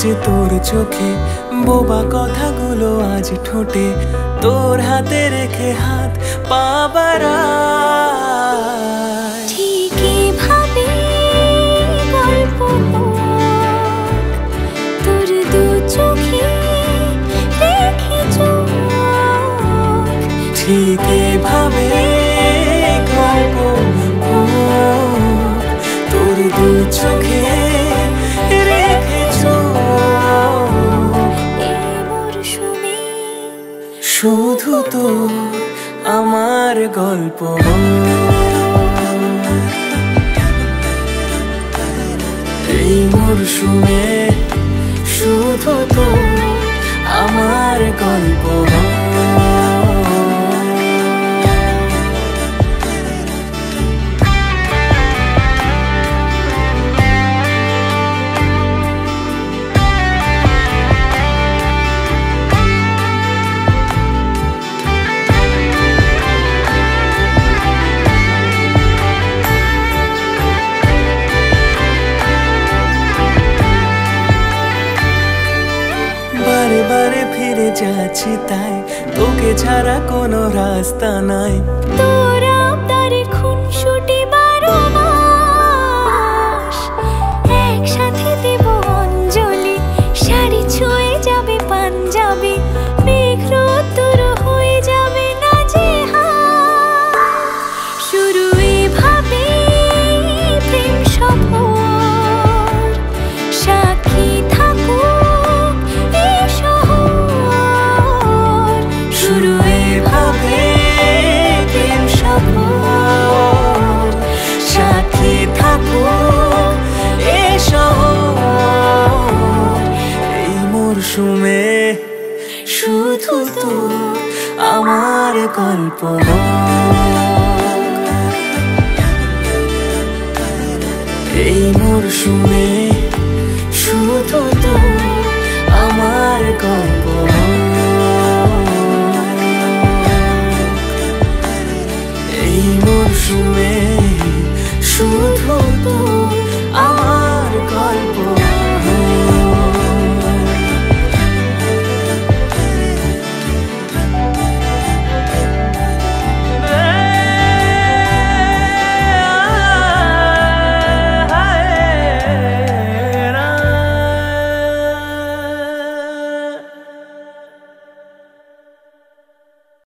যে তোর চোখে, বোবা কথাগুলো আজ ঠোঁটে, তোর হাতে রেখে হাত পা বাড়ায়। ঠিকই ভাবে গল্প তোর দু চোখে রেখে চোখ, ঠিকই ভাবে গল্প তোর দু চোখে রেখে চোখ। এই মরশুমে শুধু তো আমার গল্প, এই মরশুমে শুধু তো আমার গল্প। বারে বারে ফিরে যাচ্ছি তাই, তোকে ছাড়া কোনো রাস্তা নাই। তোর আবদারে খুনসুটি 12 মাস, একসাথে দেব অঞ্জলি, শাড়ি ছুঁয়ে যাবে পাঞ্জাবি, মেঘ রোদ্দুর হয়ে যাবে নাজেহাল। শুরু এভাবে প্রেম সফর, সাক্ষী থাকুক এই শহর। শুরু এভাবে প্রেম সফর, সাথী থাকুক এ শহর। এই মরশুমে শুধু তো আমার গল্প, এই মরশুমে শুধু তো আমার গল্প, এই মরশুমে শুধু তো আমার